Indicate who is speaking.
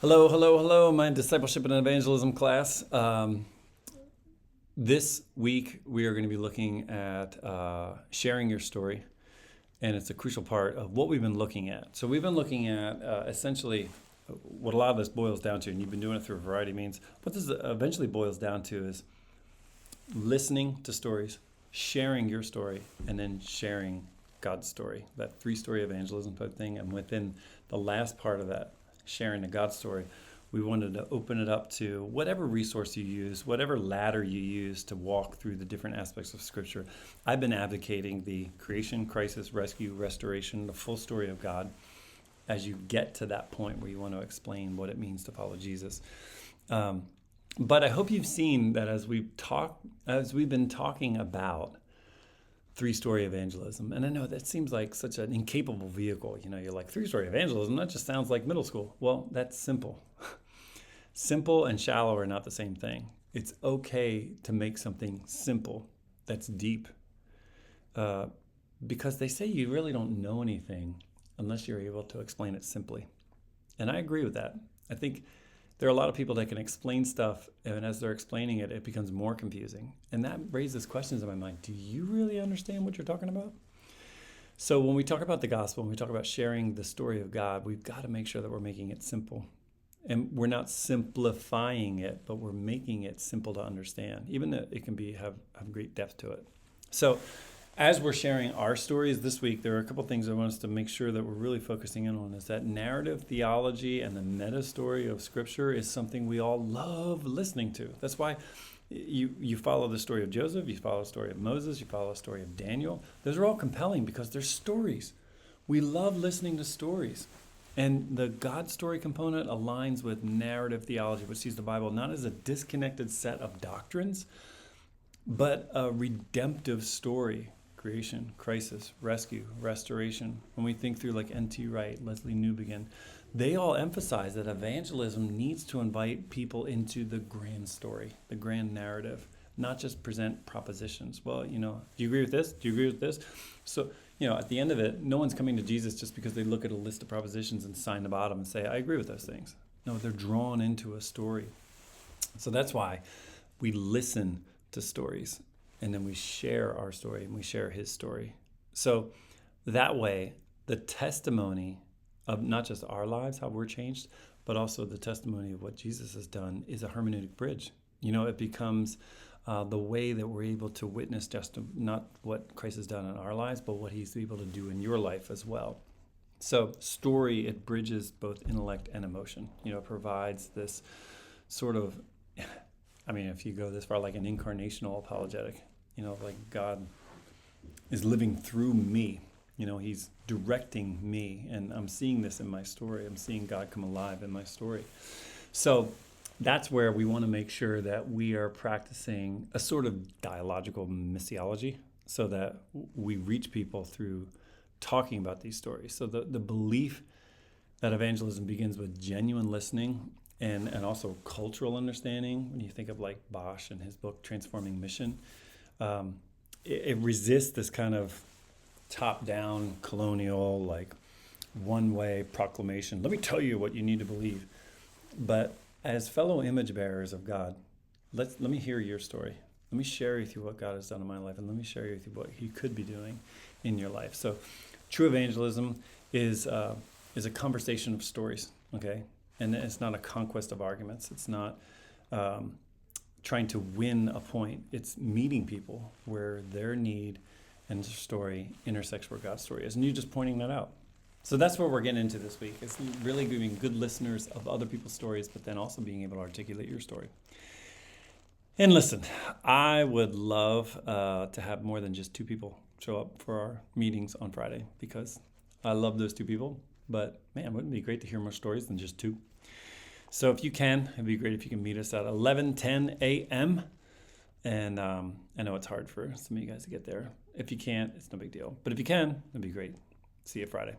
Speaker 1: Hello, hello, hello, my discipleship and evangelism class. This week we are going to be looking at sharing your story, and it's a crucial part of what we've been looking at. So we've been looking at essentially what a lot of this boils down to, and you've been doing it through a variety of means. What this eventually boils down to is listening to stories, sharing your story, and then sharing God's story, that three-story evangelism type thing. And within the last part of that, sharing the God story, we wanted to open it up to whatever resource you use, whatever ladder you use to walk through the different aspects of Scripture. I've been advocating the creation, crisis, rescue, restoration, the full story of God as you get to that point where you want to explain what it means to follow Jesus. But I hope you've seen that as we've been talking about three-story evangelism. And I know that seems like such an incapable vehicle. You know, you're like, three-story evangelism, that just sounds like middle school. Well, that's simple. Simple and shallow are not the same thing. It's okay to make something simple that's deep. Because they say you really don't know anything unless you're able to explain it simply. And I agree with that. I think there are a lot of people that can explain stuff, and as they're explaining it, it becomes more confusing. And that raises questions in my mind. Do you really understand what you're talking about? So when we talk about the gospel, when we talk about sharing the story of God, we've got to make sure that we're making it simple. And we're not simplifying it, but we're making it simple to understand, even though it can have great depth to it. So as we're sharing our stories this week, there are a couple things I want us to make sure that we're really focusing in on. Is that narrative theology and the meta story of Scripture is something we all love listening to. That's why you follow the story of Joseph, you follow the story of Moses, you follow the story of Daniel. Those are all compelling because they're stories. We love listening to stories. And the God story component aligns with narrative theology, which sees the Bible not as a disconnected set of doctrines, but a redemptive story. Creation, crisis, rescue, restoration. When we think through like N.T. Wright, Leslie Newbegin, they all emphasize that evangelism needs to invite people into the grand story, the grand narrative, not just present propositions. Well, do you agree with this? Do you agree with this? So, at the end of it, no one's coming to Jesus just because they look at a list of propositions and sign the bottom and say, I agree with those things. No, they're drawn into a story. So that's why we listen to stories. And then we share our story and we share his story. So that way, the testimony of not just our lives, how we're changed, but also the testimony of what Jesus has done is a hermeneutic bridge. It becomes the way that we're able to witness just not what Christ has done in our lives, but what he's able to do in your life as well. So story, it bridges both intellect and emotion. It provides this sort of, if you go this far, like an incarnational apologetic. Like God is living through me. He's directing me, and I'm seeing this in my story. I'm seeing God come alive in my story. So that's where we want to make sure that we are practicing a sort of dialogical missiology so that we reach people through talking about these stories. So the belief that evangelism begins with genuine listening and also cultural understanding. When you think of like Bosch and his book, Transforming Mission, it resists this kind of top-down, colonial, like one-way proclamation. Let me tell you what you need to believe. But as fellow image bearers of God, let me hear your story. Let me share with you what God has done in my life, and let me share with you what he could be doing in your life. So true evangelism is a conversation of stories, okay? And it's not a conquest of arguments. It's not trying to win a point. It's meeting people where their need and their story intersects where God's story is. And you're just pointing that out. So that's what we're getting into this week. It's really being good listeners of other people's stories, but then also being able to articulate your story. And listen, I would love to have more than just two people show up for our meetings on Friday because I love those two people. But man, wouldn't it be great to hear more stories than just two? So if you can, it'd be great if you can meet us at 11:10 a.m. And I know it's hard for some of you guys to get there. If you can't, it's no big deal. But if you can, it'd be great. See you Friday.